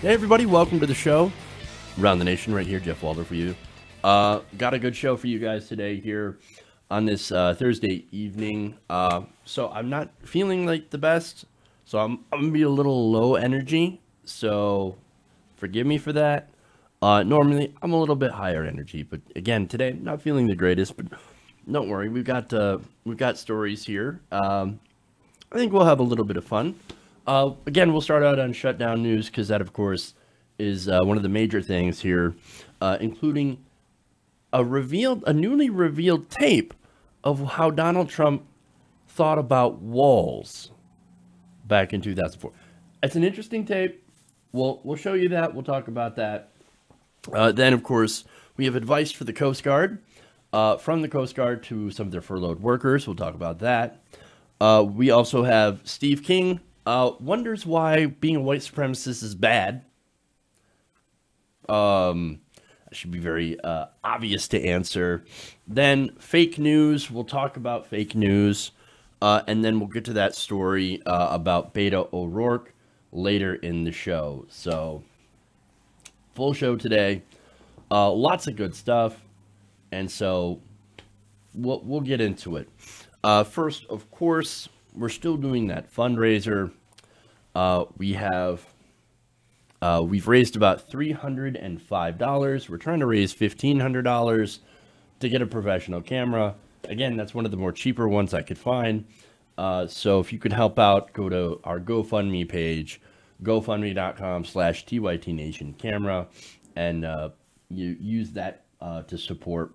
Hey everybody, welcome to the show. Around the Nation right here, Jeff Waldorf for you. Got a good show for you guys today here on this Thursday evening. So I'm not feeling like the best, so I'm going to be a little low energy, so forgive me for that. Normally I'm a little bit higher energy, but again, today not feeling the greatest, but don't worry, we've got stories here. I think we'll have a little bit of fun. Again, we'll start out on shutdown news because that, of course, is one of the major things here, including a newly revealed tape of how Donald Trump thought about walls back in 2004. It's an interesting tape. We'll show you that. We'll talk about that. Then, of course, we have advice for the Coast Guard, from the Coast Guard to some of their furloughed workers. We'll talk about that. We also have Steve King. Wonders why being a white supremacist is bad. That should be very obvious to answer. Then fake news. We'll talk about fake news. And then we'll get to that story about Beto O'Rourke later in the show. So, full show today. Lots of good stuff. And so, we'll get into it. First, of course, we're still doing that fundraiser. We've raised about $305. We're trying to raise $1,500 to get a professional camera. Again, that's one of the more cheaper ones I could find. So if you could help out, go to our GoFundMe page, gofundme.com/TYTNationCamera, and you use that to support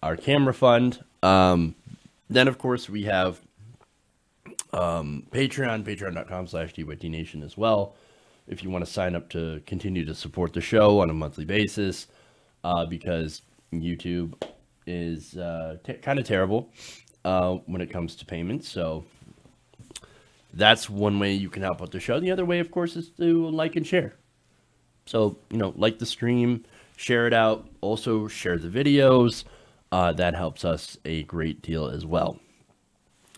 our camera fund. Then, of course, we have patreon.com/TYTNation as well, if you want to sign up to continue to support the show on a monthly basis, because YouTube is kind of terrible when it comes to payments. So that's one way you can help out the show. The other way, of course, is to like and share. So, like the stream, share it out. Also, share the videos. That helps us a great deal as well.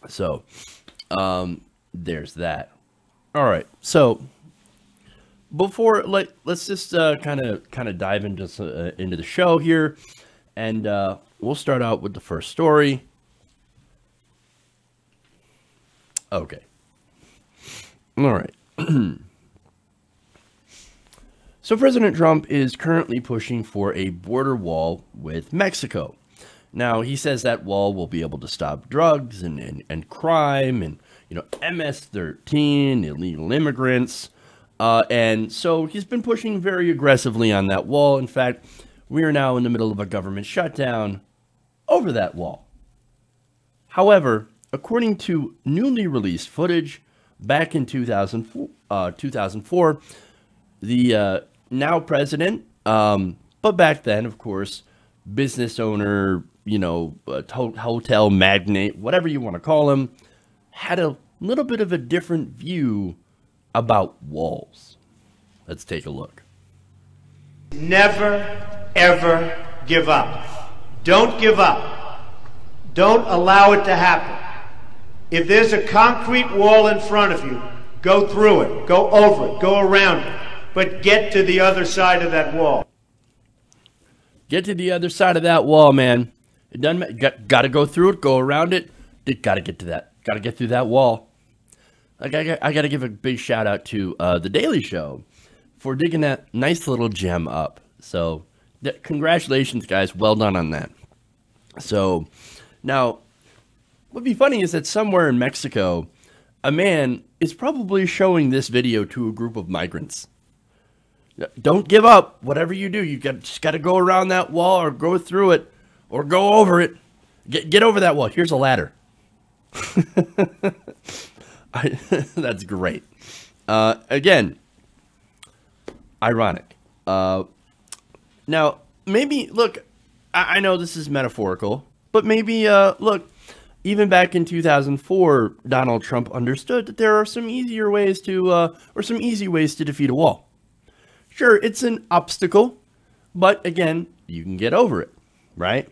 So, there's that. All right. So, before let's just kind of dive into the show here, and we'll start out with the first story. Okay. All right. So President Trump is currently pushing for a border wall with Mexico. Now, he says that wall will be able to stop drugs and crime and, MS-13, illegal immigrants. And so he's been pushing very aggressively on that wall. In fact, we are now in the middle of a government shutdown over that wall. However, according to newly released footage back in 2004, the now president, but back then, of course, business owner, hotel magnate, whatever you want to call him, had a little bit of a different view about walls. Let's take a look. Never, ever give up. Don't give up. Don't allow it to happen. If there's a concrete wall in front of you, go through it, go over it, go around it, but get to the other side of that wall. Get to the other side of that wall, man. It doesn't. Got to go through it, go around it. Got to get to that. Got to get through that wall. I got to give a big shout out to The Daily Show for digging that nice little gem up. So, congratulations, guys. Well done on that. So, now, what'd be funny is that somewhere in Mexico, a man is probably showing this video to a group of migrants. Don't give up. Whatever you do, just got to go around that wall or go through it or go over it. Get over that wall. Here's a ladder. That's great. Again, ironic. Now, maybe, look, I know this is metaphorical, but maybe, look, even back in 2004, Donald Trump understood that there are some easier ways to, or some easy ways to defeat a wall. Sure, it's an obstacle, but again, you can get over it, right?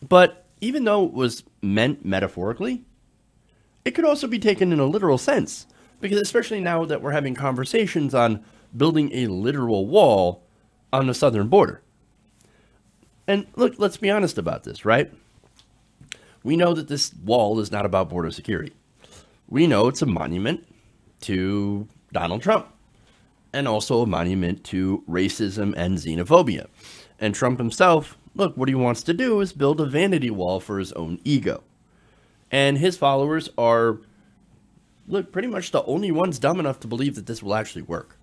But even though it was meant metaphorically, it could also be taken in a literal sense, because especially now that we're having conversations on building a literal wall on the southern border. And look, let's be honest about this, right? We know that this wall is not about border security. We know it's a monument to Donald Trump and also a monument to racism and xenophobia. And Trump himself, look, what he wants to do is build a vanity wall for his own ego. And his followers are, look, pretty much the only ones dumb enough to believe that this will actually work.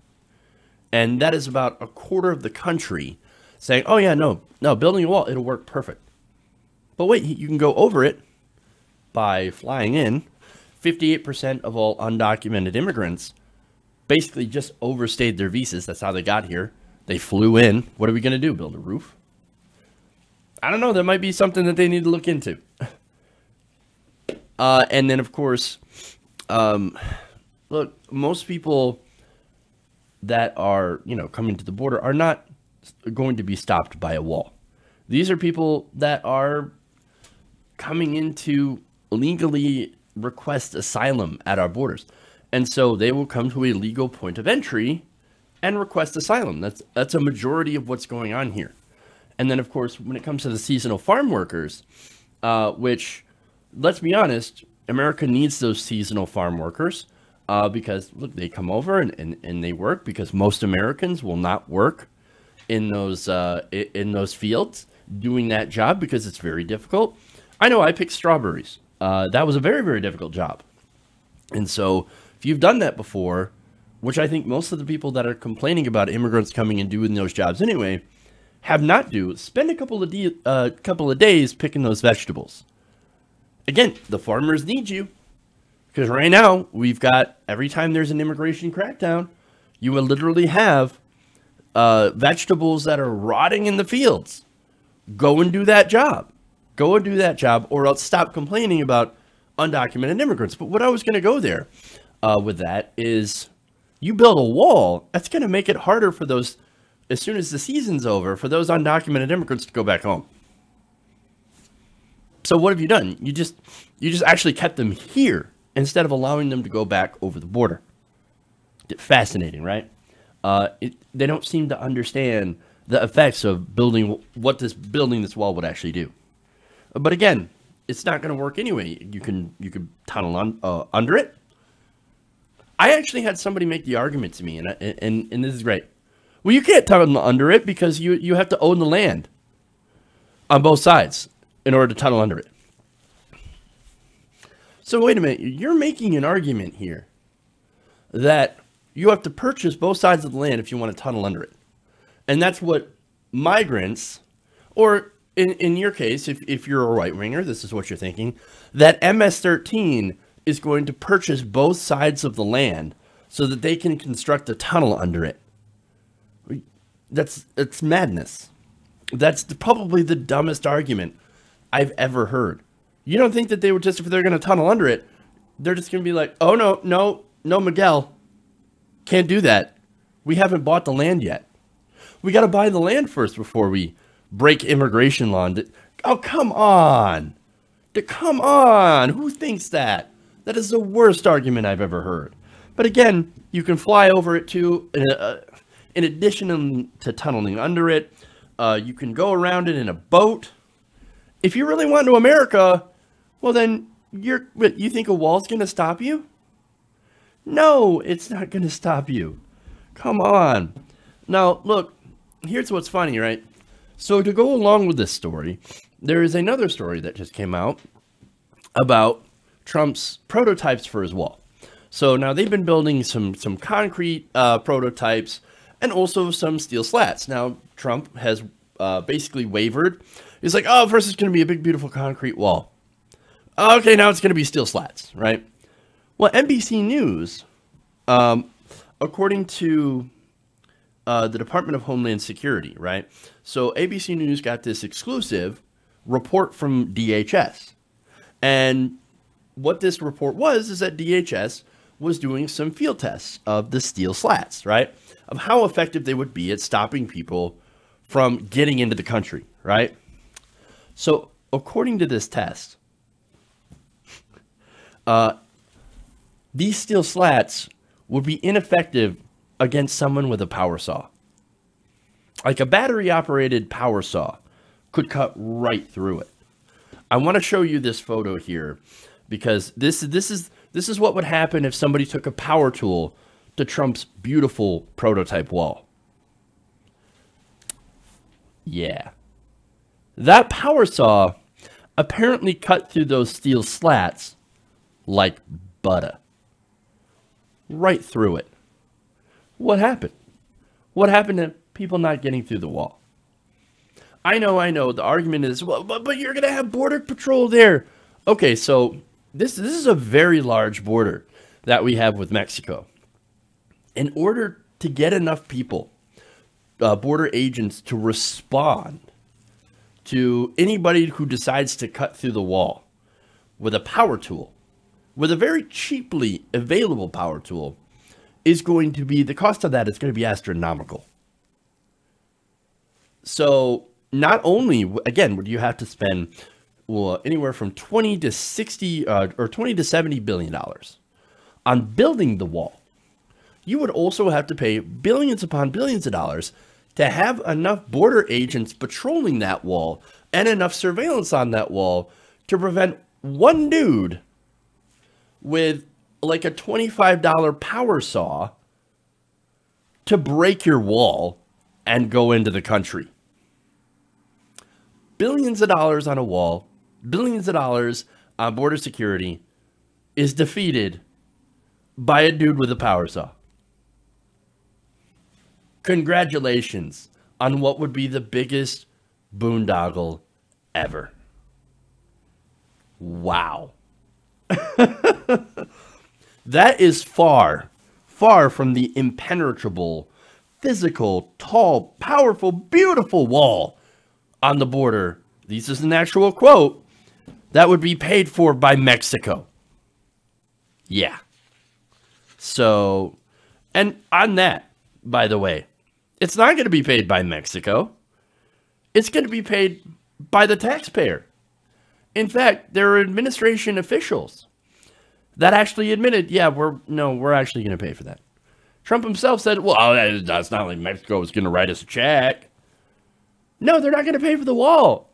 And that is about a quarter of the country saying, oh yeah, no, building a wall, it'll work perfect. But wait, you can go over it by flying in. 58% of all undocumented immigrants basically just overstayed their visas. That's how they got here. They flew in. What are we going to do? Build a roof? I don't know. That might be something that they need to look into. And then, of course, look, most people that are, coming to the border are not going to be stopped by a wall. These are people that are coming in to legally request asylum at our borders. And so they will come to a legal point of entry and request asylum. That's a majority of what's going on here. And then, of course, when it comes to the seasonal farm workers, which, let's be honest, America needs those seasonal farm workers because, look, they come over and they work because most Americans will not work in those fields doing that job because it's very difficult. I know I picked strawberries. That was a very, very difficult job. And so if you've done that before, which I think most of the people that are complaining about immigrants coming and doing those jobs anyway, have not do, spend a couple of days picking those vegetables. Again, the farmers need you because right now we've got, every time there's an immigration crackdown, you will literally have vegetables that are rotting in the fields. Go and do that job. Go and do that job, or else stop complaining about undocumented immigrants. But what I was going to go there with that is, you build a wall, that's going to make it harder for those, as soon as the season's over, for those undocumented immigrants to go back home. So what have you done? You just actually kept them here instead of allowing them to go back over the border. Fascinating, right? They don't seem to understand the effects of building this wall would actually do. But again, it's not going to work anyway. You could tunnel under it. I actually had somebody make the argument to me, and this is great. Well, you can't tunnel under it because you have to own the land on both sides in order to tunnel under it. So wait a minute, you're making an argument here that you have to purchase both sides of the land if you want to tunnel under it. And that's what migrants, or in your case, if you're a right-winger, this is what you're thinking, that MS-13 is going to purchase both sides of the land so that they can construct a tunnel under it. It's madness. That's probably the dumbest argument I've ever heard. You don't think that they would just, if they're going to tunnel under it, they're just going to be like, oh, no, Miguel, can't do that. We haven't bought the land yet. We got to buy the land first before we break immigration law. Oh, come on. Come on. Who thinks that? That is the worst argument I've ever heard. But again, you can fly over it too. In addition to tunneling under it, you can go around it in a boat. If you really want to America, well then, you think a wall's going to stop you? No, it's not going to stop you. Come on. Now, look, here's what's funny, right? So to go along with this story, there is another story that just came out about Trump's prototypes for his wall. So now they've been building some concrete prototypes and also some steel slats. Now, Trump has basically wavered. He's like, oh, first it's going to be a big, beautiful concrete wall. Okay, now it's going to be steel slats, right? Well, NBC News, according to the Department of Homeland Security, right? So ABC News got this exclusive report from DHS. And what this report was is that DHS was doing some field tests of the steel slats, right? Of how effective they would be at stopping people from getting into the country, right? So according to this test, these steel slats would be ineffective against someone with a power saw. Like a battery-operated power saw could cut right through it. I want to show you this photo here because this is what would happen if somebody took a power tool to Trump's beautiful prototype wall. Yeah. That power saw apparently cut through those steel slats like butter. Right through it. What happened? What happened to people not getting through the wall? I know. The argument is, well, but you're going to have Border Patrol there. Okay, so this is a very large border that we have with Mexico. In order to get enough people, border agents, to respond to anybody who decides to cut through the wall with a power tool, with a very cheaply available power tool, is going to be, the cost of that is going to be astronomical. So not only, again, would you have to spend anywhere from 20 to 60 or 20 to 70 billion dollars on building the wall, you would also have to pay billions upon billions of dollars to have enough border agents patrolling that wall and enough surveillance on that wall to prevent one dude with like a $25 power saw to break your wall and go into the country. Billions of dollars on a wall, billions of dollars on border security is defeated by a dude with a power saw. Congratulations on what would be the biggest boondoggle ever. Wow. That is far, far from the impenetrable, physical, tall, powerful, beautiful wall on the border. This is an actual quote that would be paid for by Mexico. Yeah. So, and on that, by the way, it's not going to be paid by Mexico. It's going to be paid by the taxpayer. In fact, there are administration officials that actually admitted, yeah, we're actually going to pay for that. Trump himself said, well, that's not like Mexico is going to write us a check. No, they're not going to pay for the wall.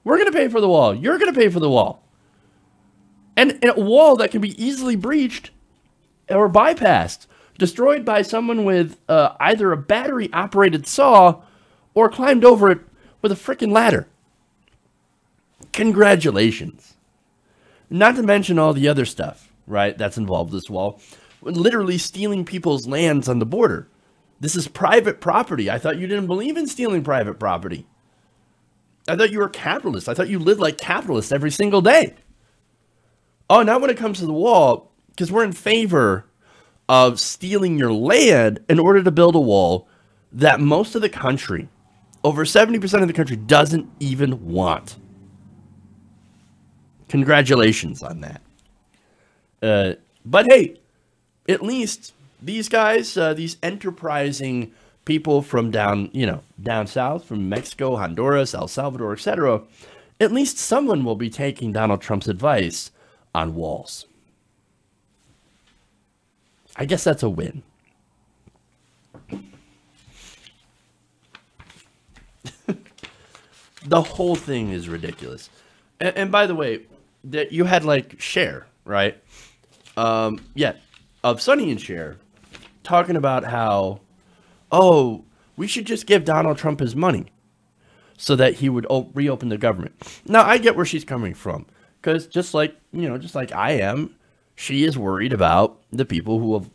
We're going to pay for the wall. You're going to pay for the wall. And a wall that can be easily breached or bypassed, destroyed by someone with either a battery-operated saw or climbed over it with a freaking ladder. Congratulations. Not to mention all the other stuff, right, that's involved with this wall. Literally stealing people's lands on the border. This is private property. I thought you didn't believe in stealing private property. I thought you were capitalist. I thought you lived like capitalists every single day. Oh, not when it comes to the wall, because we're in favor of stealing your land in order to build a wall that most of the country, over 70% of the country, doesn't even want. Congratulations on that. But hey, at least these guys, these enterprising people from down south, from Mexico, Honduras, El Salvador, etc., at least someone will be taking Donald Trump's advice on walls. I guess that's a win. The whole thing is ridiculous. And by the way, that you had like Cher, right? Yeah, of Sonny and Cher talking about how, oh, we should just give Donald Trump his money so that he would reopen the government. Now, I get where she's coming from, because just like I am, she is worried about the people who have,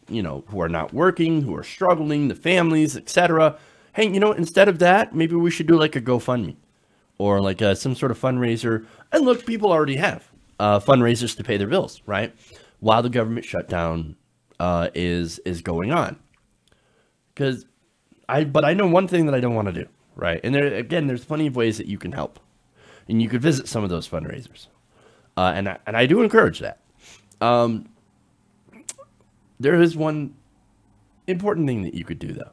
who are not working, who are struggling, the families, etc. Hey, instead of that, maybe we should do like a GoFundMe or like some sort of fundraiser. And look, people already have fundraisers to pay their bills, right? While the government shutdown is going on. But I know one thing that I don't want to do, right? And there's plenty of ways that you can help, and you could visit some of those fundraisers, and I do encourage that. There is one important thing that you could do, though.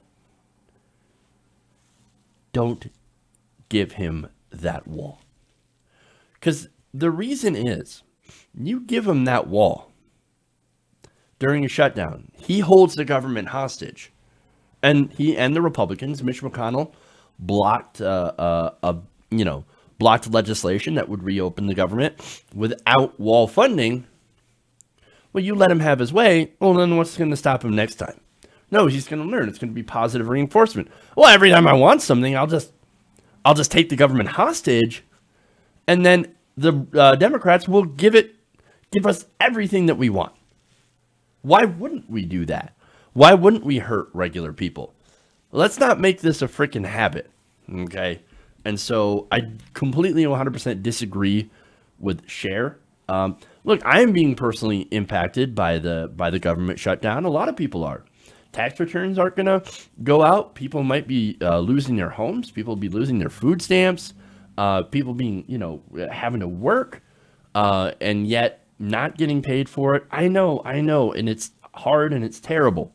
Don't give him that wall. Because the reason is, you give him that wall during a shutdown, he holds the government hostage And he and the Republicans, Mitch McConnell, blocked blocked legislation that would reopen the government without wall funding. Well, you let him have his way. Well, then what's going to stop him next time? No, he's going to learn. It's going to be positive reinforcement. Well, every time I want something, I'll just take the government hostage, and then the Democrats will give us everything that we want. Why wouldn't we do that? Why wouldn't we hurt regular people? Let's not make this a freaking habit, okay? And so I completely 100% disagree with Cher. Look, I am being personally impacted by the government shutdown. A lot of people are. Tax returns aren't going to go out. People might be losing their homes. People will be losing their food stamps. People being, having to work and yet not getting paid for it. I know, and it's hard and it's terrible.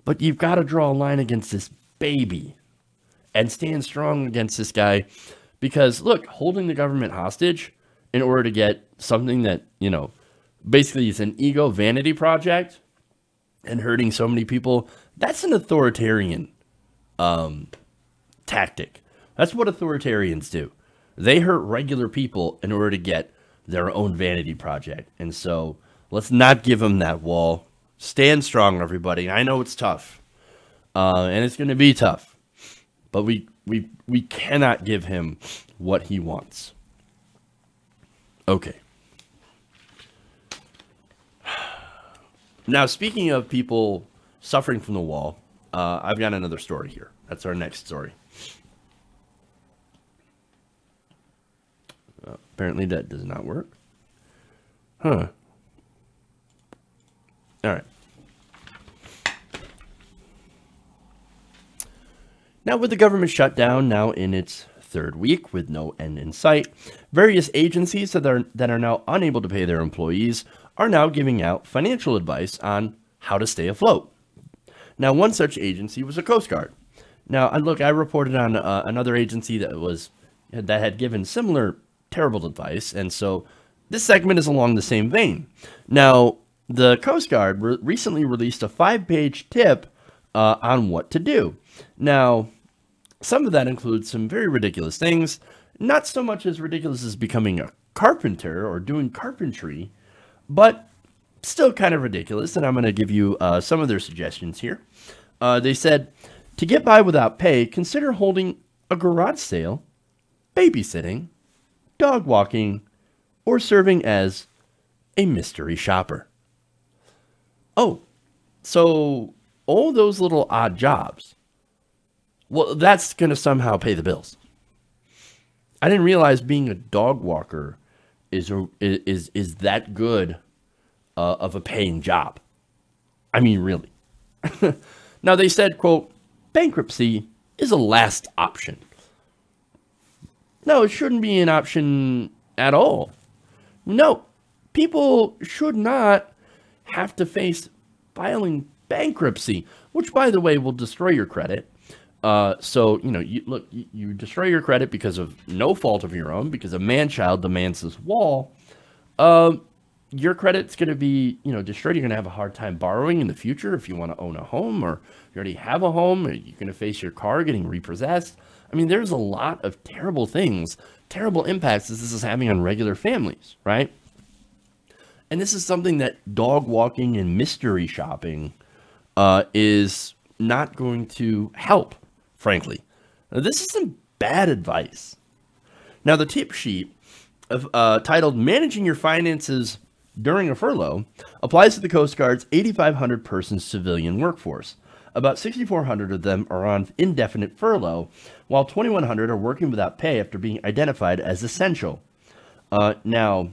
But you've got to draw a line against this baby and stand strong against this guy. Because, look, holding the government hostage in order to get something that, basically is an ego vanity project and hurting so many people, that's an authoritarian tactic. That's what authoritarians do. They hurt regular people in order to get their own vanity project. And so let's not give them that wall. Stand strong, everybody. I know it's tough, and it's going to be tough, but we cannot give him what he wants. Okay. Now, speaking of people suffering from the wall, I've got another story here. That's our next story. Apparently that does not work. Huh. All right. Now, with the government shutdown now in its third week with no end in sight, various agencies that are now unable to pay their employees are now giving out financial advice on how to stay afloat. Now, one such agency was the Coast Guard. Now, look, I reported on another agency that had given similar terrible advice, and so this segment is along the same vein. Now, the Coast Guard recently released a 5-page tip on what to do. Now, some of that includes some very ridiculous things, not so much as ridiculous as becoming a carpenter or doing carpentry, but still kind of ridiculous, and I'm going to give you some of their suggestions here. They said, to get by without pay, consider holding a garage sale, babysitting, dog walking, or serving as a mystery shopper. Oh, so all those little odd jobs, well, that's going to somehow pay the bills. I didn't realize being a dog walker is that good of a paying job. I mean, really. Now, they said, quote, bankruptcy is a last option. No, it shouldn't be an option at all. No, people should not have to face filing bankruptcy, which, by the way, will destroy your credit. So, you destroy your credit because of no fault of your own, because a man-child demands this wall. Your credit's going to be, destroyed. You're going to have a hard time borrowing in the future if you want to own a home, or you already have a home, or you're going to face your car getting repossessed. I mean, there's a lot of terrible things, terrible impacts that this is having on regular families, right? And this is something that dog walking and mystery shopping is not going to help, frankly. Now, this is some bad advice. Now, the tip sheet titled Managing Your Finances During a Furlough applies to the Coast Guard's 8,500 person civilian workforce. About 6,400 of them are on indefinite furlough, while 2,100 are working without pay after being identified as essential. Now,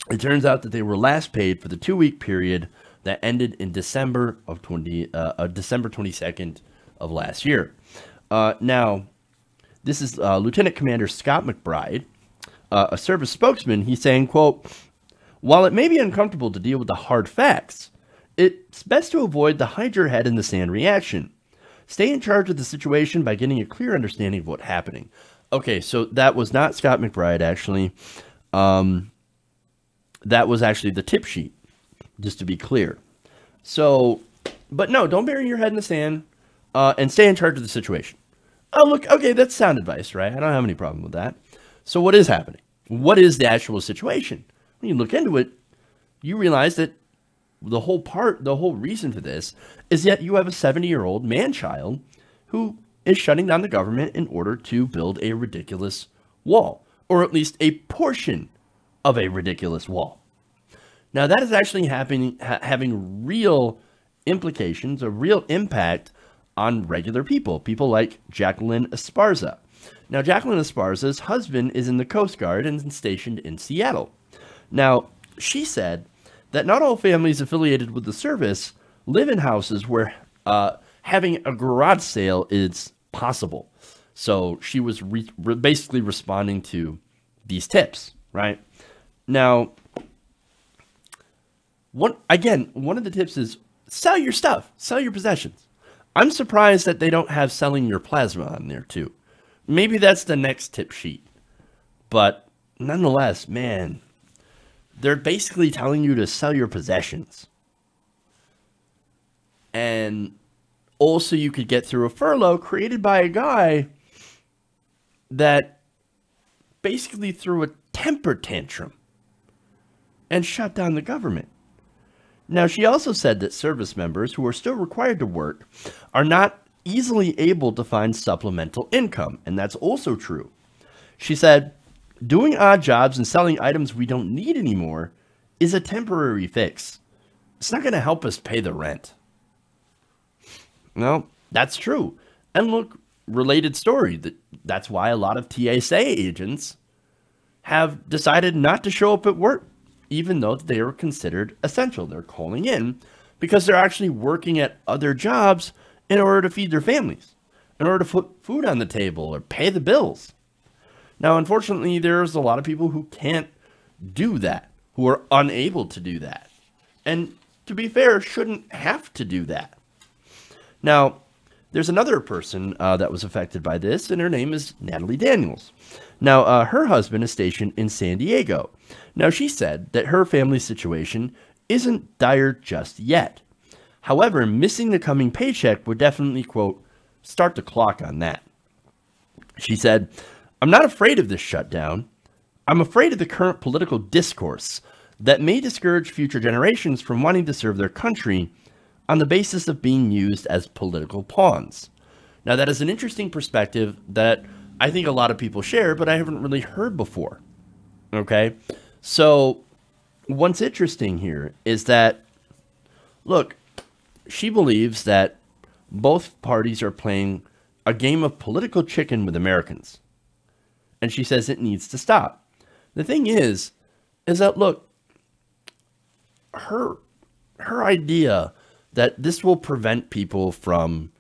it turns out that they were last paid for the 2-week period that ended in December 22nd of last year. Now, this is Lieutenant Commander Scott McBride, a service spokesman. He's saying, quote, while it may be uncomfortable to deal with the hard facts, it's best to avoid the hide your head in the sand reaction. Stay in charge of the situation by getting a clear understanding of what's happening. Okay, so that was not Scott McBride, actually. That was actually the tip sheet, just to be clear. So, but no, don't bury your head in the sand. and stay in charge of the situation. Oh, look, okay, that's sound advice, right? I don't have any problem with that. So what is happening? What is the actual situation? When you look into it, you realize that the whole reason for this is that you have a 70-year-old man-child who is shutting down the government in order to build a ridiculous wall, or at least a portion of a ridiculous wall. Now, that is actually having real implications, a real impact on regular people like Jacqueline Esparza. Now, Jacqueline Esparza's husband is in the Coast Guard and stationed in Seattle. Now, she said that not all families affiliated with the service live in houses where having a garage sale is possible. So she was basically responding to these tips, right? Now, one of the tips is sell your stuff, sell your possessions. I'm surprised that they don't have selling your plasma on there too. Maybe that's the next tip sheet. But nonetheless, man, they're basically telling you to sell your possessions. And also you could get through a furlough created by a guy that basically threw a temper tantrum and shut down the government. Now, she also said that service members who are still required to work are not easily able to find supplemental income, and that's also true. She said, doing odd jobs and selling items we don't need anymore is a temporary fix. It's not going to help us pay the rent. No, that's true. And look, related story, that's why a lot of TSA agents have decided not to show up at work, even though they are considered essential. They're calling in because they're actually working at other jobs in order to feed their families, in order to put food on the table or pay the bills. Now, unfortunately, there's a lot of people who can't do that, who are unable to do that. And to be fair, shouldn't have to do that. Now, there's another person that was affected by this, and her name is Natalie Daniels. Now, her husband is stationed in San Diego. Now, she said that her family situation isn't dire just yet. However, missing the coming paycheck would definitely, quote, start the clock on that. She said, I'm not afraid of this shutdown. I'm afraid of the current political discourse that may discourage future generations from wanting to serve their country on the basis of being used as political pawns. Now, that is an interesting perspective that I think a lot of people share, but I haven't really heard before. Okay? So, what's interesting here is that, look, she believes that both parties are playing a game of political chicken with Americans. And she says it needs to stop. The thing is that, look, her idea that this will prevent people from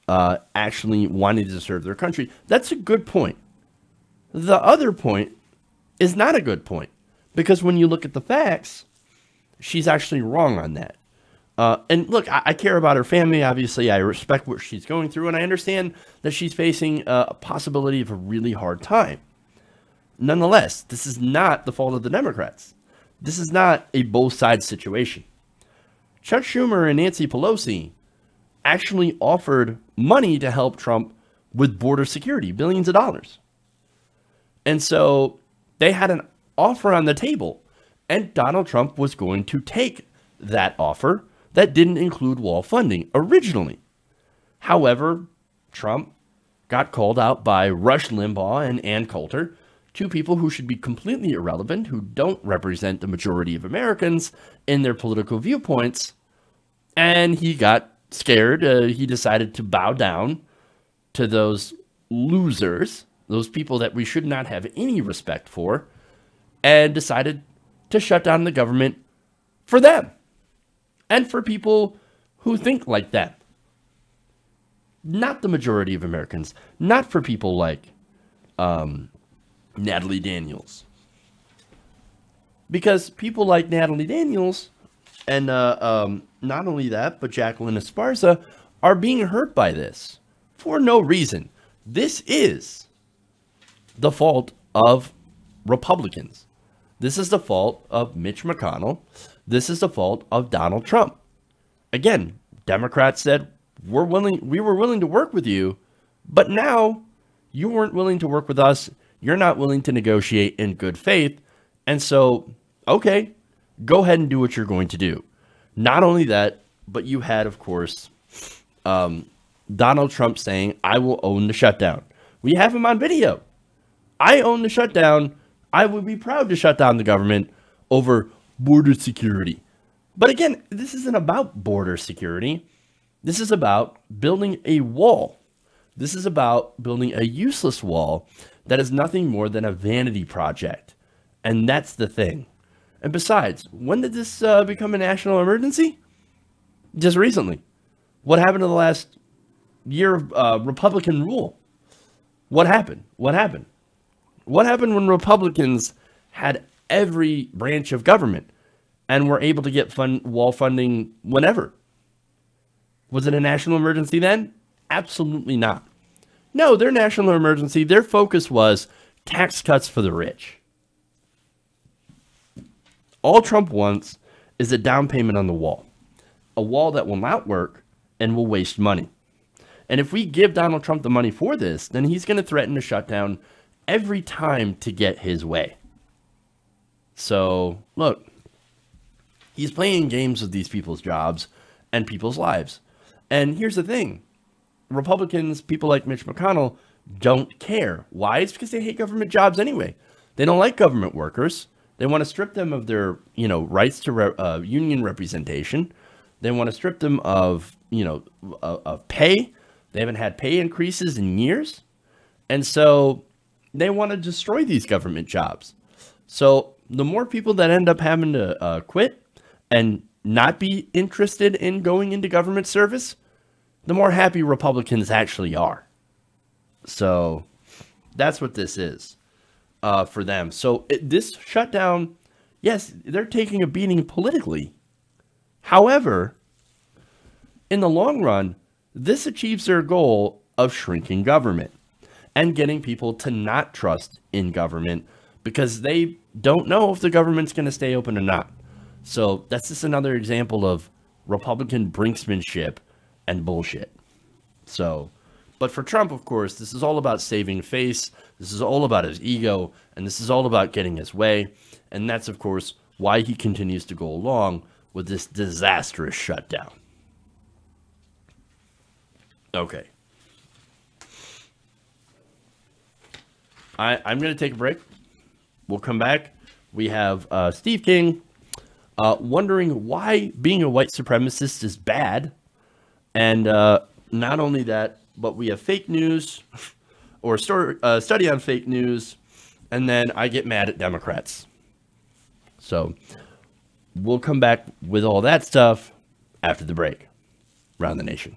actually wanting to serve their country, that's a good point. The other point is not a good point, because when you look at the facts, she's actually wrong on that. And look, I care about her family. Obviously, I respect what she's going through, and I understand that she's facing a possibility of a really hard time. Nonetheless, this is not the fault of the Democrats. This is not a both sides situation. Chuck Schumer and Nancy Pelosi actually offered money to help Trump with border security, billions of dollars. And so they had an offer on the table, and Donald Trump was going to take that offer that didn't include wall funding originally. However, Trump got called out by Rush Limbaugh and Ann Coulter, two people who should be completely irrelevant, who don't represent the majority of Americans in their political viewpoints, and he got scared. He decided to bow down to those losers, those people that we should not have any respect for, and decided to shut down the government for them and for people who think like that. Not the majority of Americans, not for people like Natalie Daniels. Because people like Natalie Daniels and not only that, but Jacqueline Esparza are being hurt by this for no reason. This is the fault of Republicans. This is the fault of Mitch McConnell. This is the fault of Donald Trump. Again, Democrats said, we were willing to work with you, but now you weren't willing to work with us. You're not willing to negotiate in good faith. And so, okay, go ahead and do what you're going to do. Not only that, but you had, of course, Donald Trump saying, I will own the shutdown. We have him on video. I own the shutdown. I would be proud to shut down the government over border security. But again, this isn't about border security. This is about building a wall. This is about building a useless wall that is nothing more than a vanity project. And that's the thing. And besides, when did this become a national emergency? Just recently. What happened to the last year of Republican rule? What happened? What happened? What happened when Republicans had every branch of government and were able to get wall funding whenever? Was it a national emergency then? Absolutely not. No, their national emergency, their focus was tax cuts for the rich. All Trump wants is a down payment on the wall. A wall that will not work and will waste money. And if we give Donald Trump the money for this, then he's going to threaten to shut down every time to get his way. So, look, he's playing games with these people's jobs and people's lives. And here's the thing. Republicans, people like Mitch McConnell, don't care. Why? It's because they hate government jobs anyway. They don't like government workers. They want to strip them of their, rights to union representation. They want to strip them of, of pay. They haven't had pay increases in years. And so they want to destroy these government jobs. So the more people that end up having to quit and not be interested in going into government service, the more happy Republicans actually are. So that's what this is for them. So this shutdown, yes, they're taking a beating politically. However, in the long run, this achieves their goal of shrinking government and getting people to not trust in government because they don't know if the government's going to stay open or not. So that's just another example of Republican brinksmanship and bullshit. So, but for Trump, of course, this is all about saving face. This is all about his ego, and this is all about getting his way. And that's, of course, why he continues to go along with this disastrous shutdown. Okay. I'm going to take a break. We'll come back. We have Steve King wondering why being a white supremacist is bad. And not only that, but we have fake news or study on fake news. And then I get mad at Democrats. So we'll come back with all that stuff after the break. Around the Nation.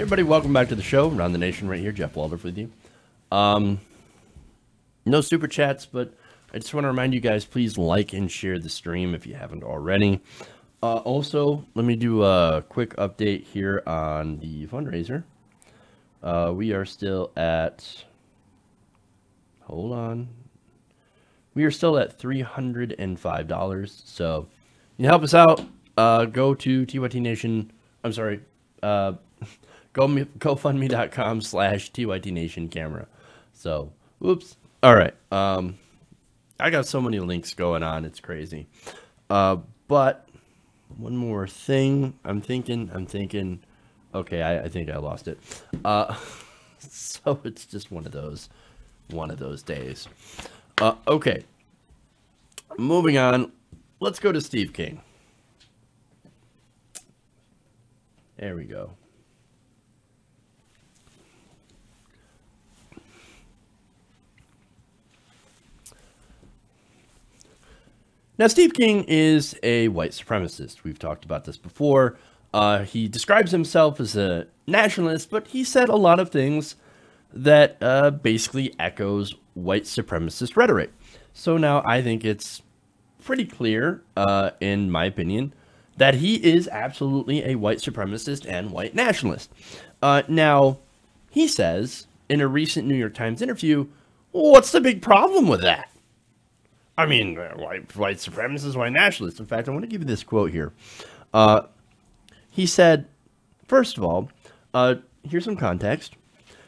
everybody, welcome back to the show. Around the Nation right here, Jeff Waldorf with you. No super chats, but I just want to remind you guys, please like and share the stream if you haven't already. Also, let me do a quick update here on the fundraiser. We are still at, hold on. We are still at $305. So you help us out. Go to TYT Nation. I'm sorry. GoFundMe.com/TYT Nation camera. So, whoops. All right. I got so many links going on. It's crazy. But one more thing. I'm thinking. Okay, I think I lost it. So it's just one of those days. Okay. Moving on. Let's go to Steve King. There we go. Now, Steve King is a white supremacist. We've talked about this before. He describes himself as a nationalist, but he said a lot of things that basically echoes white supremacist rhetoric. So now I think it's pretty clear, in my opinion, that he is absolutely a white supremacist and white nationalist. Now, he says in a recent New York Times interview, what's the big problem with that? I mean, white supremacist, white nationalist. In fact, I want to give you this quote here. He said, first of all, here's some context.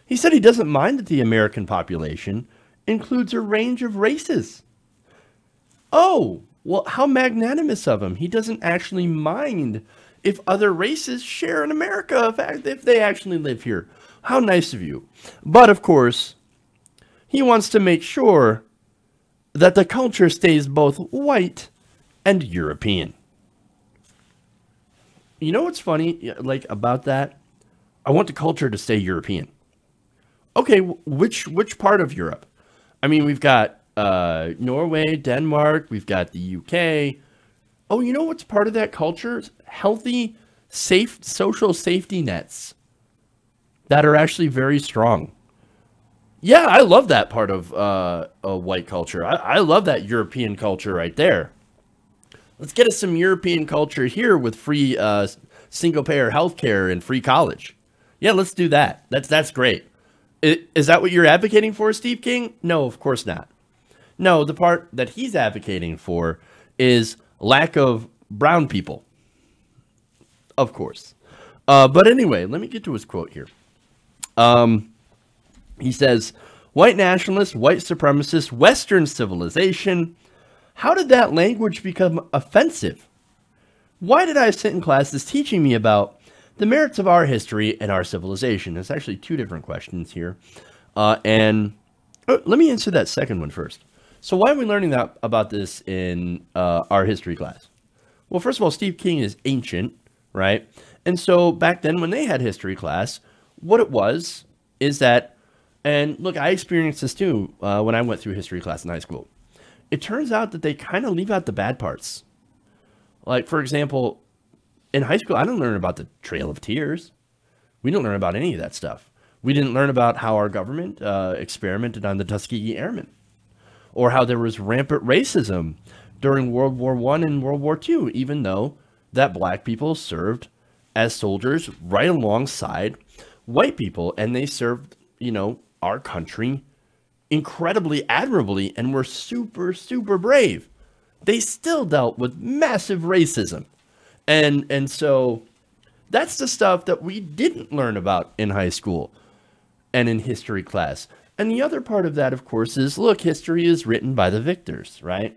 He said he doesn't mind that the American population includes a range of races. Oh, well, how magnanimous of him. He doesn't actually mind if other races share in America, if they actually live here. How nice of you. But, of course, he wants to make sure that the culture stays both white and European. You know what's funny, like, about that? I want the culture to stay European. Okay, which part of Europe? I mean, we've got Norway, Denmark, we've got the UK. Oh, you know what's part of that culture? Healthy, safe, social safety nets that are actually very strong. Yeah, I love that part of white culture. I love that European culture right there. Let's get us some European culture here with free single-payer healthcare and free college. Yeah, let's do that. That's great. Is that what you're advocating for, Steve King? No, of course not. No, the part that he's advocating for is lack of brown people. Of course. But anyway, let me get to his quote here. He says, white nationalist, white supremacist, Western civilization. How did that language become offensive? Why did I sit in classes teaching me about the merits of our history and our civilization? There's actually two different questions here. Let me answer that second one first. So why are we learning about this in our history class? Well, first of all, Steve King is ancient, right? And so back then when they had history class, what it was is that, and look, I experienced this too when I went through history class in high school. It turns out that they kind of leave out the bad parts. Like, for example, in high school, I didn't learn about the Trail of Tears. We didn't learn about any of that stuff. We didn't learn about how our government experimented on the Tuskegee Airmen, or how there was rampant racism during World War I and World War II, even though that black people served as soldiers right alongside white people, and they served, you know, our country incredibly admirably and were super, super brave. They still dealt with massive racism. And so that's the stuff that we didn't learn about in high school and in history class. And the other part of that, of course, is, look, history is written by the victors, right?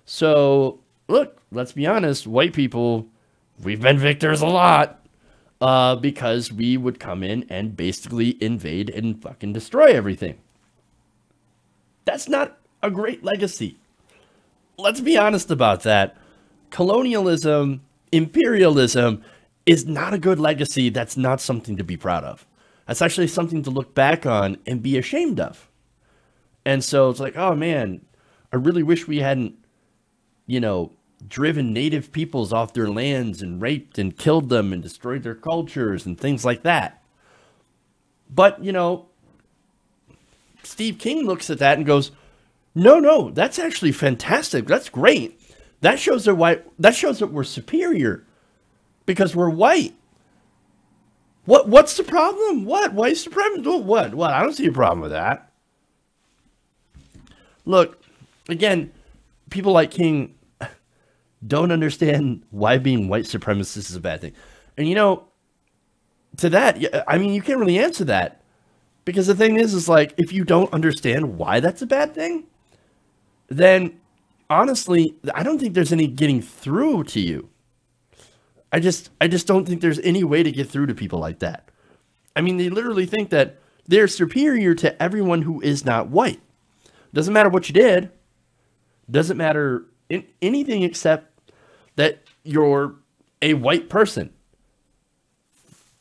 So, look, let's be honest, white people, we've been victors a lot because we would come in and basically invade and fucking destroy everything. That's not a great legacy. Let's be honest about that. Colonialism, imperialism is not a good legacy. That's not something to be proud of. That's actually something to look back on and be ashamed of. And so it's like, oh man, I really wish we hadn't, you know, driven native peoples off their lands and raped and killed them and destroyed their cultures and things like that. But, you know, Steve King looks at that and goes, no, that's actually fantastic. That's great. That shows that we're superior because we're white. What's the problem? What? White supremacy? What? I don't see a problem with that. Look, again, people like King don't understand why being white supremacist is a bad thing. And, you know, to that, I mean, you can't really answer that. Because the thing is like, if you don't understand why that's a bad thing, then honestly, I don't think there's any getting through to you. I just don't think there's any way to get through to people like that. I mean, they literally think that they're superior to everyone who is not white. Doesn't matter what you did. Doesn't matter anything except that you're a white person.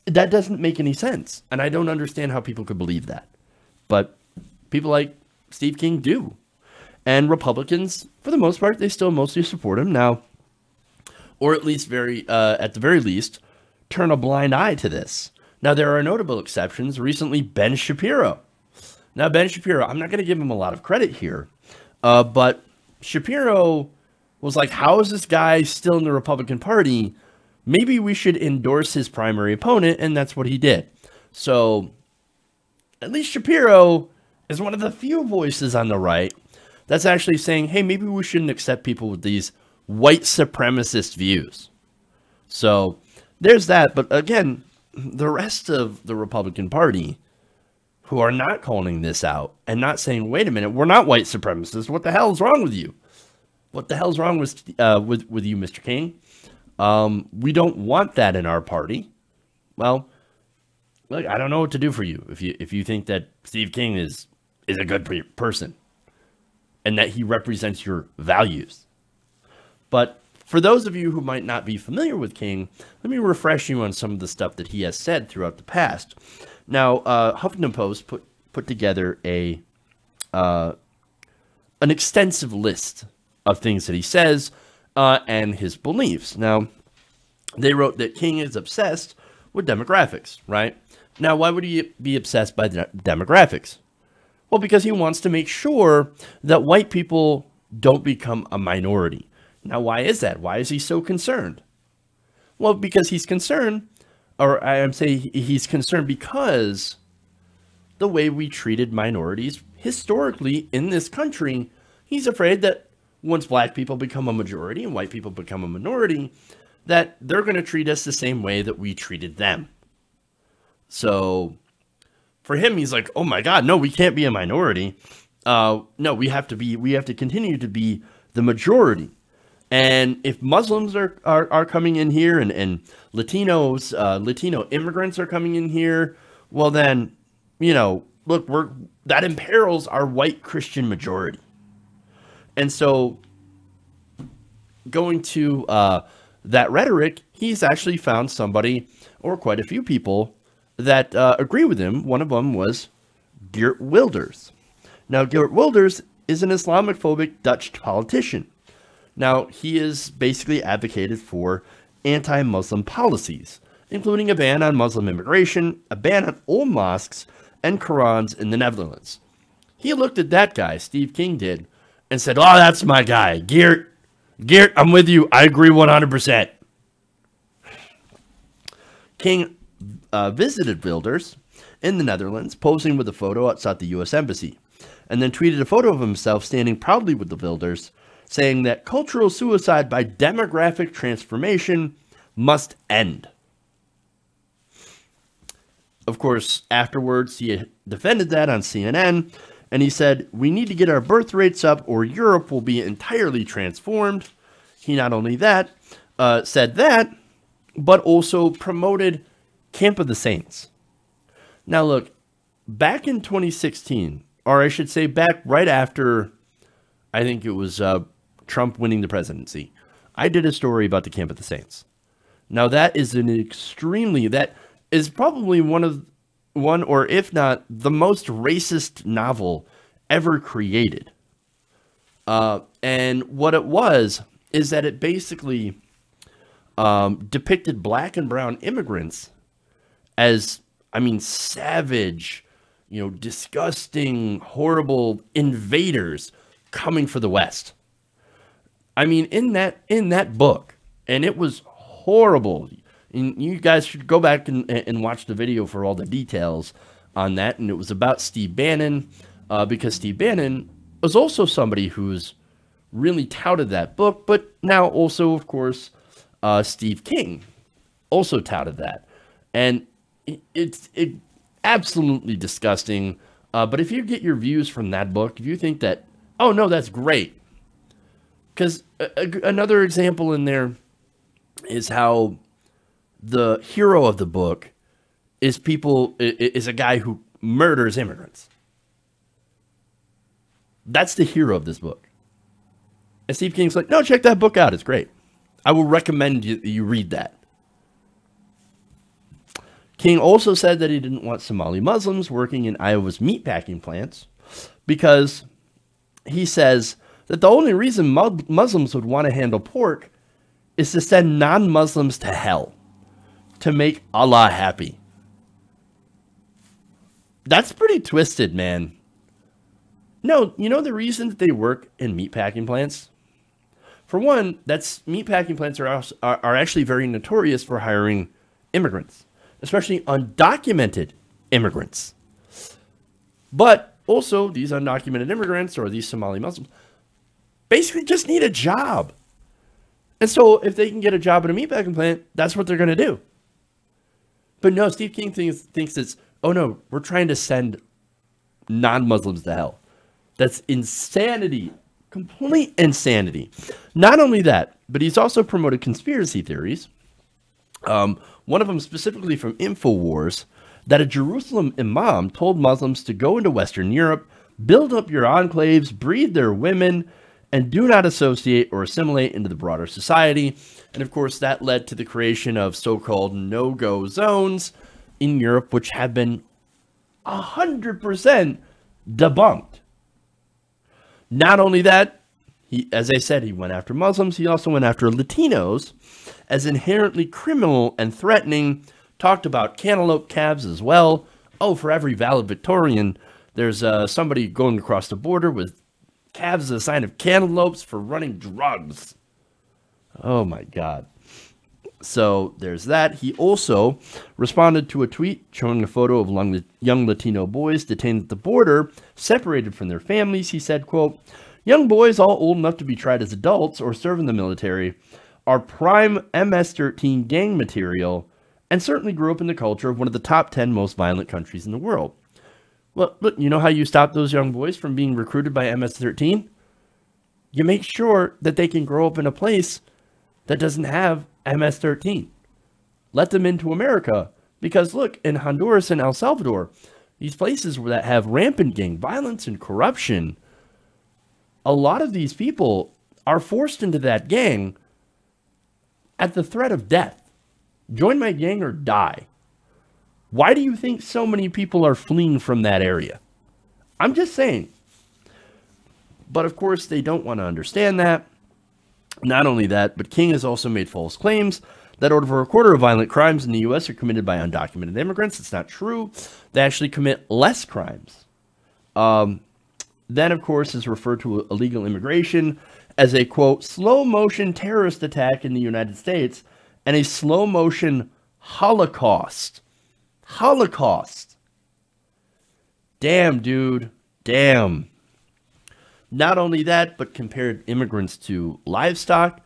That doesn't make any sense. And I don't understand how people could believe that. But people like Steve King do. And Republicans, for the most part, they still mostly support him now. Or at least at the very least, turn a blind eye to this. Now, there are notable exceptions. Recently, Ben Shapiro. Now, Ben Shapiro, I'm not going to give him a lot of credit here. But Shapiro was like, how is this guy still in the Republican Party? Maybe we should endorse his primary opponent, and that's what he did. So, at least Shapiro is one of the few voices on the right that's actually saying, hey, maybe we shouldn't accept people with these white supremacist views. So, there's that. But again, the rest of the Republican Party, who are not calling this out and not saying, wait a minute, we're not white supremacists. What the hell is wrong with you? What the hell's wrong with you, Mr. King? We don't want that in our party. Well, look, I don't know what to do for you if you think that Steve King is a good person and that he represents your values. But for those of you who might not be familiar with King, let me refresh you on some of the stuff that he has said throughout the past. Now, Huffington Post put together an extensive list of things that he says and his beliefs. Now, they wrote that King is obsessed with demographics, right? Now, why would he be obsessed by the demographics? Well, because he wants to make sure that white people don't become a minority. Now, why is that? Why is he so concerned? Well, because he's concerned, or I'm saying he's concerned because the way we treated minorities historically in this country, he's afraid that once black people become a majority and white people become a minority, that they're going to treat us the same way that we treated them. So for him, he's like, oh my God, no, we can't be a minority. No, we have to continue to be the majority. And if Muslims are coming in here and Latino immigrants are coming in here, well then, you know, look, that imperils our white Christian majority. And so going to that rhetoric, he's actually found somebody, or quite a few people, that agree with him. One of them was Geert Wilders. Now, Geert Wilders is an Islamophobic Dutch politician. Now, he is basically advocated for anti-Muslim policies, including a ban on Muslim immigration, a ban on old mosques, and Qurans in the Netherlands. He looked at that guy, Steve King did, and said, oh, that's my guy. Geert, I'm with you. I agree 100%. King visited Wilders in the Netherlands, posing with a photo outside the U.S. Embassy, and then tweeted a photo of himself standing proudly with the Wilders, saying that cultural suicide by demographic transformation must end. Of course, afterwards, he defended that on CNN, and he said, we need to get our birth rates up or Europe will be entirely transformed. He not only said that, but also promoted Camp of the Saints. Now look, back in 2016, or I should say back right after, I think it was Trump winning the presidency, I did a story about the Camp of the Saints. Now that is that is probably one or if not the most racist novel ever created. And what it was is that it basically depicted black and brown immigrants as I mean, savage, disgusting, horrible invaders coming for the West. I mean, in that book, and it was horrible. And you guys should go back and watch the video for all the details on that. And it was about Steve Bannon, because Steve Bannon was also somebody who's really touted that book, but now also, of course, Steve King also touted that. And it's absolutely disgusting. But if you get your views from that book, if you think that, oh no, that's great. Because another example in there is how the hero of the book is a guy who murders immigrants. That's the hero of this book. And Steve King's like, no, check that book out. It's great. I will recommend you read that. King also said that he didn't want Somali Muslims working in Iowa's meatpacking plants because he says that the only reason Muslims would want to handle pork is to send non-Muslims to hell, to make Allah happy. That's pretty twisted, man. No, the reason that they work in meatpacking plants? For one, meatpacking plants are actually very notorious for hiring immigrants, especially undocumented immigrants. But also, these undocumented immigrants or these Somali Muslims basically just need a job. And so if they can get a job at a meatpacking plant, that's what they're going to do. But no, Steve King thinks it's, oh no, we're trying to send non-Muslims to hell. That's insanity. Complete insanity. Not only that, but he's also promoted conspiracy theories. One of them specifically from InfoWars, that a Jerusalem imam told Muslims to go into Western Europe, build up your enclaves, breed their women, and do not associate or assimilate into the broader society. And of course, that led to the creation of so-called no-go zones in Europe, which have been 100% debunked. Not only that, as I said, he went after Muslims. He also went after Latinos as inherently criminal and threatening. Talked about cantaloupe calves as well. Oh, for every valedictorian, there's somebody going across the border with calves as a sign of cantaloupes for running drugs. Oh my God. So there's that. He also responded to a tweet showing a photo of young Latino boys detained at the border, separated from their families. He said, quote, young boys all old enough to be tried as adults or serve in the military are prime MS-13 gang material and certainly grew up in the culture of one of the top 10 most violent countries in the world. Well, look, you know how you stop those young boys from being recruited by MS-13? You make sure that they can grow up in a place that doesn't have MS-13. Let them into America. Because look, in Honduras and El Salvador, these places that have rampant gang violence and corruption, a lot of these people are forced into that gang at the threat of death. Join my gang or die. Why do you think so many people are fleeing from that area? I'm just saying. But of course, they don't want to understand that. Not only that, but King has also made false claims that over a quarter of violent crimes in the U.S. are committed by undocumented immigrants. It's not true. They actually commit less crimes. Then, of course, is referred to illegal immigration as a, quote, slow-motion terrorist attack in the United States and a slow-motion Holocaust. Holocaust. Damn, dude. Damn. Not only that, but compared immigrants to livestock,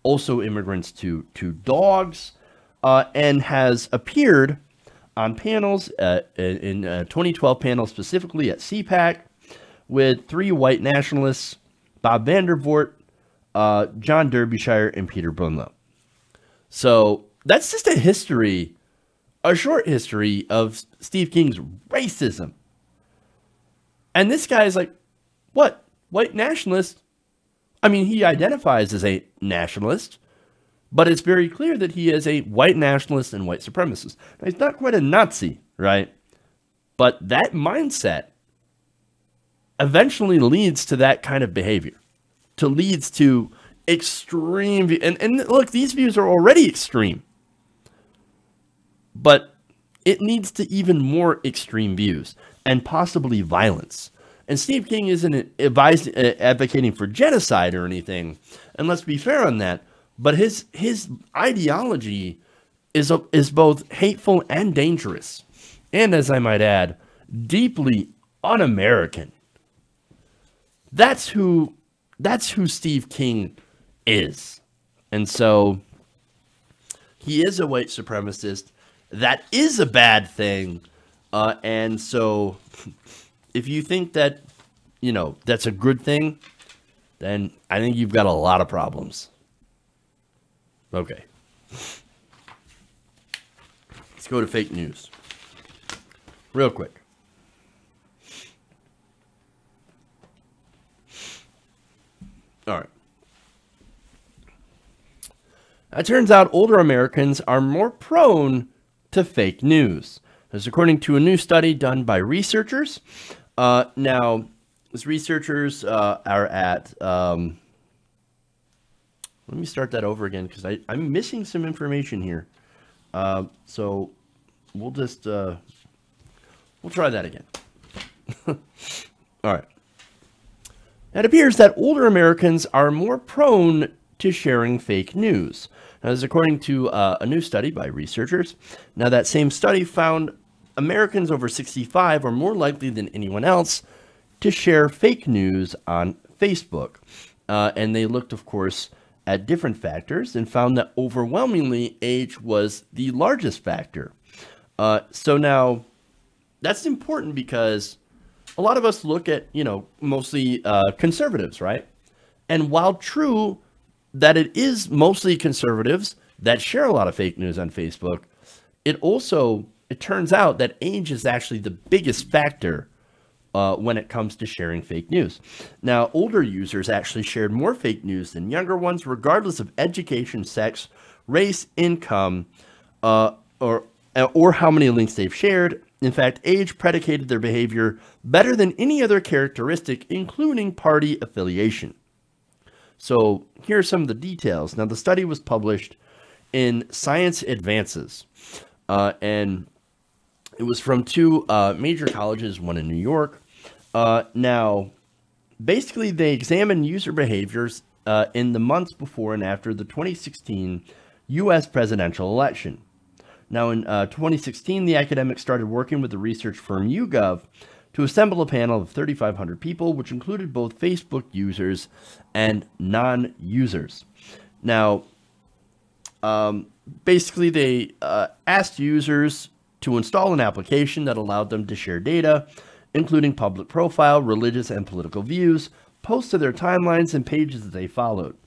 also immigrants to dogs, and has appeared on panels, in 2012 panel specifically at CPAC, with 3 white nationalists, Bob Vandervoort, John Derbyshire, and Peter Brunlow. So that's just a short history of Steve King's racism. And this guy is like, what? White nationalist? I mean, he identifies as a nationalist, but it's very clear that he is a white nationalist and white supremacist. Now, he's not quite a Nazi, right? But that mindset eventually leads to that kind of behavior. Leads to extreme, and look, these views are already extreme. But it leads to even more extreme views and possibly violence. And Steve King isn't advocating for genocide or anything, and let's be fair on that, but his ideology is both hateful and dangerous, and as I might add, deeply un-American. That's who Steve King is. And so he is a white supremacist. That is a bad thing. And so if you think that, that's a good thing, then I think you've got a lot of problems. Okay. Let's go to fake news. Real quick. All right. It turns out older Americans are more prone to fake news. This is according to a new study done by researchers. Now, these researchers are at... let me start that over again because I'm missing some information here. So we'll just... we'll try that again. All right. It appears that older Americans are more prone to sharing fake news. Now, this is according to a new study by researchers. Now, that same study found Americans over 65 are more likely than anyone else to share fake news on Facebook. And they looked, of course, at different factors and found that overwhelmingly age was the largest factor. So now, that's important because a lot of us look at, mostly conservatives, right? And while true that it is mostly conservatives that share a lot of fake news on Facebook, it turns out that age is actually the biggest factor when it comes to sharing fake news. Now, older users actually shared more fake news than younger ones, regardless of education, sex, race, income, or how many links they've shared. In fact, age predicated their behavior better than any other characteristic, including party affiliation. So here are some of the details. Now, the study was published in Science Advances, and it was from two major colleges, one in New York. Now, basically, they examined user behaviors in the months before and after the 2016 U.S. presidential election. Now, in 2016, the academics started working with the research firm YouGov to assemble a panel of 3,500 people, which included both Facebook users and non-users. Now, basically, they asked users to install an application that allowed them to share data, including public profile, religious and political views, posts to their timelines, and pages that they followed.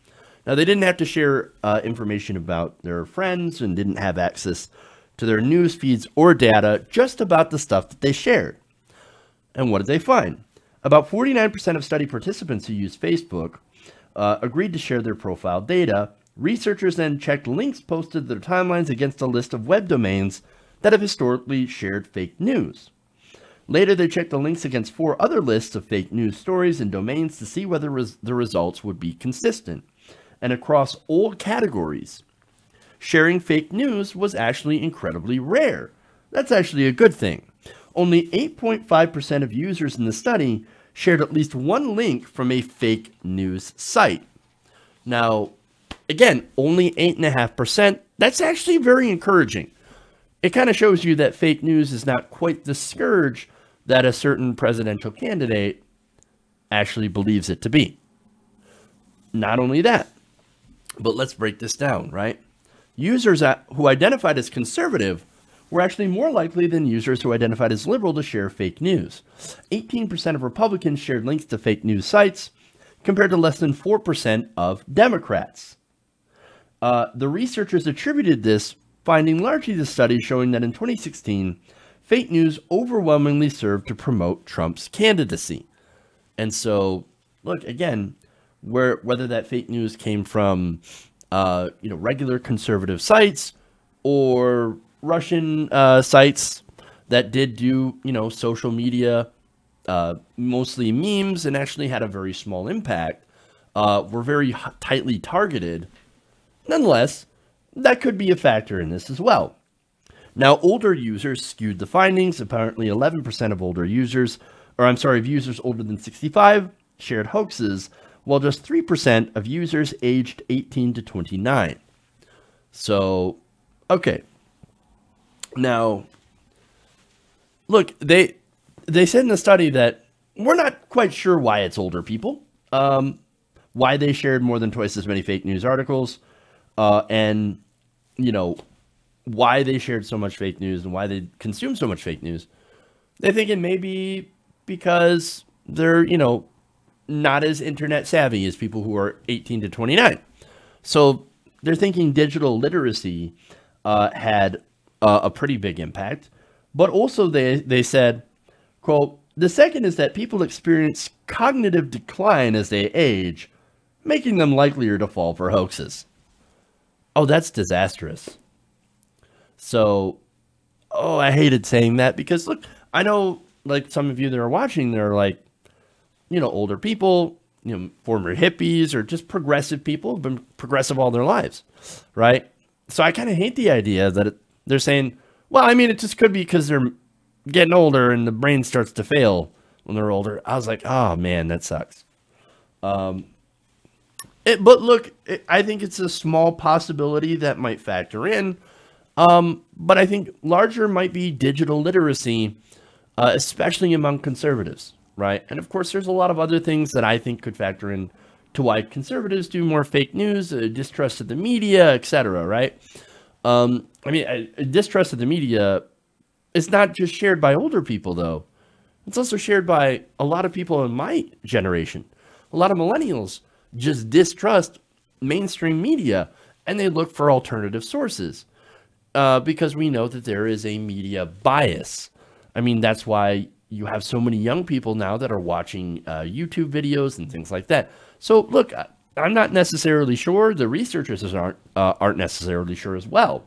Now, they didn't have to share information about their friends and didn't have access to their news feeds or data, just about the stuff that they shared. And what did they find? About 49% of study participants who used Facebook agreed to share their profile data. Researchers then checked links posted to their timelines against a list of web domains that have historically shared fake news. Later, they checked the links against 4 other lists of fake news stories and domains to see whether the results would be consistent. And across all categories, sharing fake news was actually incredibly rare. That's actually a good thing. Only 8.5% of users in the study shared at least one link from a fake news site. Now, again, only 8.5%. That's actually very encouraging. It kind of shows you that fake news is not quite the scourge that a certain presidential candidate actually believes it to be. Not only that, but let's break this down, right? Users who identified as conservative were actually more likely than users who identified as liberal to share fake news. 18% of Republicans shared links to fake news sites, compared to less than 4% of Democrats. The researchers attributed this finding largely to studies showing that in 2016, fake news overwhelmingly served to promote Trump's candidacy. And so, look, again, whether that fake news came from regular conservative sites or Russian sites that did do, social media, mostly memes, and actually had a very small impact, were very tightly targeted. Nonetheless, that could be a factor in this as well. Now, older users skewed the findings. Apparently, 11% of older users, of users older than 65 shared hoaxes, while just 3% of users aged 18 to 29. So, okay. Now, look, they said in the study that we're not quite sure why it's older people, why they shared more than twice as many fake news articles, and, why they shared so much fake news and why they consume so much fake news. They think it may be because they're, not as internet savvy as people who are 18 to 29. So they're thinking digital literacy had a pretty big impact. But also they said, quote, the second is that people experience cognitive decline as they age, making them likelier to fall for hoaxes. Oh, that's disastrous. So, I hated saying that because, look, I know, like, some of you that are watching, they're like, older people, former hippies or just progressive people who've been progressive all their lives, right? So I kind of hate the idea that they're saying, well, I mean, it just could be because they're getting older and the brain starts to fail when they're older. I was like, oh, man, that sucks. But look, I think it's a small possibility that might factor in. But I think larger might be digital literacy, especially among conservatives, right? And of course, there's a lot of other things that I think could factor in to why conservatives do more fake news, distrust of the media, etc., right? Distrust of the media is not just shared by older people, though. It's also shared by a lot of people in my generation. A lot of millennials just distrust mainstream media, and they look for alternative sources. Because we know that there is a media bias. I mean, that's why you have so many young people now that are watching YouTube videos and things like that. So, look, I'm not necessarily sure. The researchers aren't necessarily sure as well.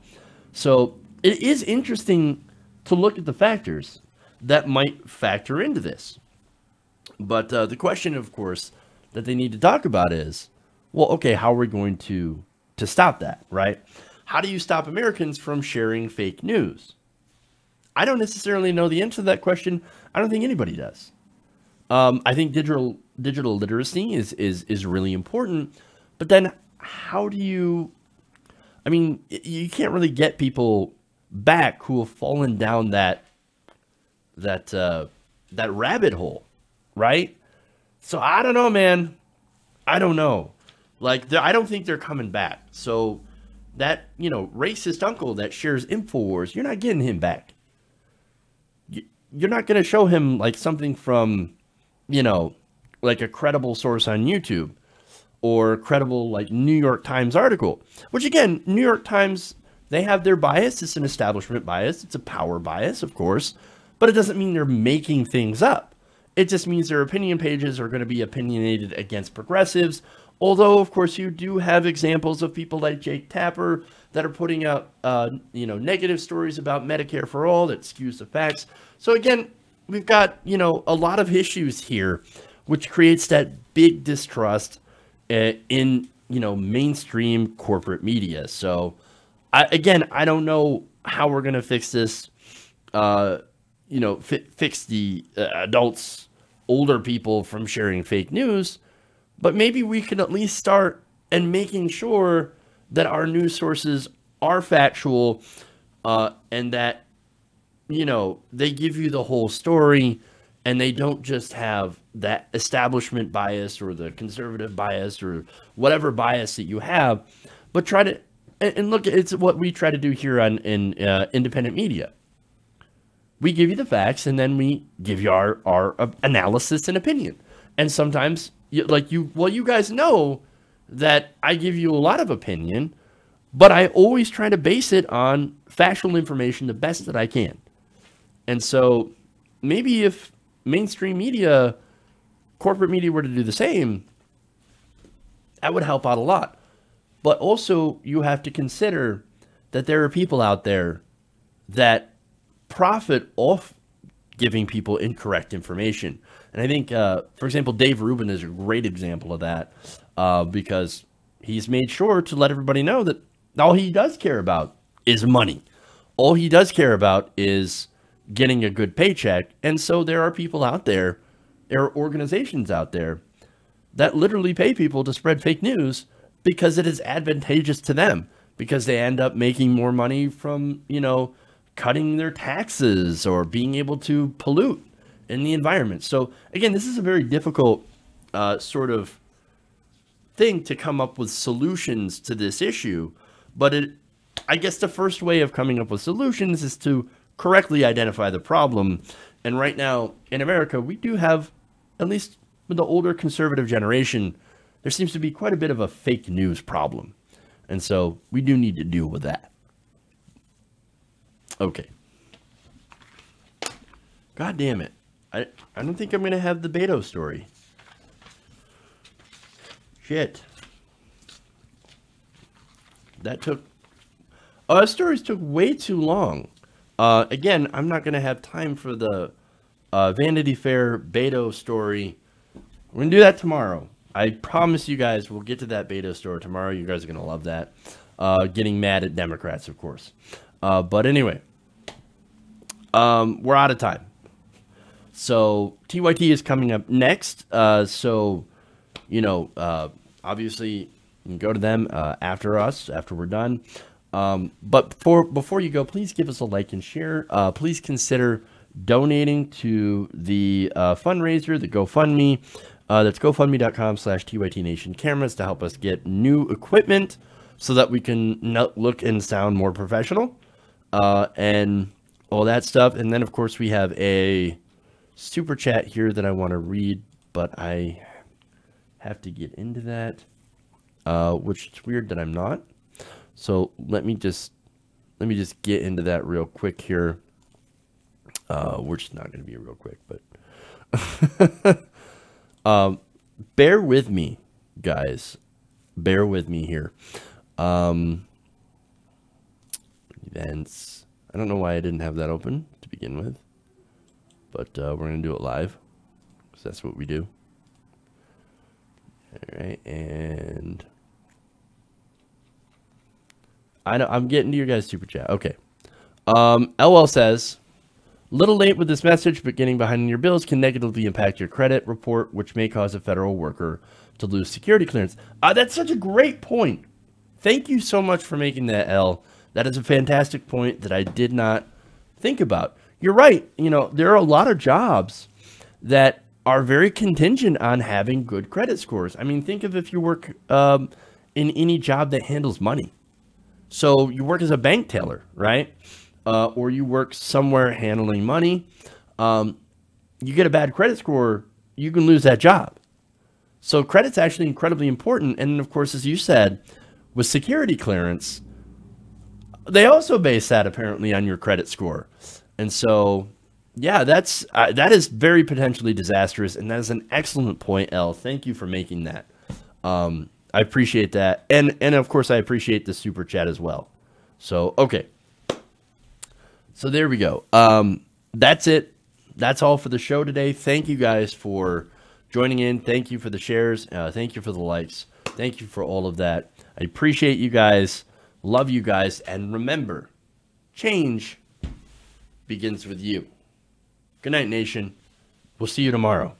So, it is interesting to look at the factors that might factor into this. But the question, of course, that they need to talk about is, well, okay, how are we going to stop that, right? How do you stop Americans from sharing fake news? I don't necessarily know the answer to that question. I don't think anybody does. I think digital literacy is really important. But then how do you... I mean, you can't really get people back who have fallen down that rabbit hole, right? So I don't know, man. I don't know. Like, I don't think they're coming back. So... that, racist uncle that shares InfoWars, you're not getting him back. You're not going to show him, like, something from, like a credible source on YouTube or a credible, like, New York Times article. Which, again, New York Times, they have their bias. It's an establishment bias. It's a power bias, of course. But it doesn't mean they're making things up. It just means their opinion pages are going to be opinionated against progressives. Although, of course, you do have examples of people like Jake Tapper that are putting out, negative stories about Medicare for all that skews the facts. So, again, we've got, a lot of issues here, which creates that big distrust in, mainstream corporate media. So, I don't know how we're going to fix this, fix the adults, older people from sharing fake news. But maybe we can at least start and making sure that our news sources are factual and that, they give you the whole story and they don't just have that establishment bias or the conservative bias or whatever bias that you have, but try to, and look, it's what we try to do here in independent media. We give you the facts and then we give you our analysis and opinion. And sometimes... you guys know that I give you a lot of opinion, but I always try to base it on factual information the best that I can. And so maybe if mainstream media, corporate media were to do the same, that would help out a lot. But also you have to consider that there are people out there that profit off giving people incorrect information. And I think, for example, Dave Rubin is a great example of that because he's made sure to let everybody know that all he does care about is money. All he does care about is getting a good paycheck. And so there are people out there, there are organizations out there that literally pay people to spread fake news because it is advantageous to them, because they end up making more money from, you know, cutting their taxes or being able to pollute in the environment. So again, this is a very difficult sort of thing to come up with solutions to this issue. But I guess the first way of coming up with solutions is to correctly identify the problem. And right now in America, we do have, at least with the older conservative generation, there seems to be quite a bit of a fake news problem. And so we do need to deal with that. Okay. God damn it. I don't think I'm going to have the Beto story. Shit. That stories took way too long. Again, I'm not going to have time for the Vanity Fair Beto story. We're going to do that tomorrow. I promise you guys we'll get to that Beto story tomorrow. You guys are going to love that. Getting mad at Democrats, of course. But anyway, we're out of time. So TYT is coming up next. So, you know, obviously you can go to them after us, after we're done. But before you go, please give us a like and share. Please consider donating to the fundraiser, the GoFundMe. That's gofundme.com/TYTNation cameras to help us get new equipment so that we can look and sound more professional and all that stuff. And then, of course, we have a super chat here that I want to read, but I have to get into that, which is weird that I'm not. So let me just get into that real quick here. Which is not going to be real quick, but bear with me, guys. Bear with me here. Events. I don't know why I didn't have that open to begin with, but we're going to do it live because that's what we do. All right, and I'm getting to your guys' super chat. Okay. LL says, little late with this message, but getting behind on your bills can negatively impact your credit report, which may cause a federal worker to lose security clearance. That's such a great point. Thank you so much for making that, L. That is a fantastic point that I did not think about. You're right. You know, there are a lot of jobs that are very contingent on having good credit scores. I mean, think of if you work in any job that handles money. So you work as a bank teller, right? Or you work somewhere handling money. You get a bad credit score, you can lose that job. So credit's actually incredibly important. And of course, as you said, with security clearance, they also base that apparently on your credit score. And so, yeah, that is very potentially disastrous. And that is an excellent point, L. Thank you for making that. I appreciate that. And of course, I appreciate the super chat as well. So, okay. So there we go. That's it. That's all for the show today. Thank you guys for joining in. Thank you for the shares. Thank you for the likes. Thank you for all of that. I appreciate you guys. Love you guys. And remember, change begins with you. Good night, nation. We'll see you tomorrow.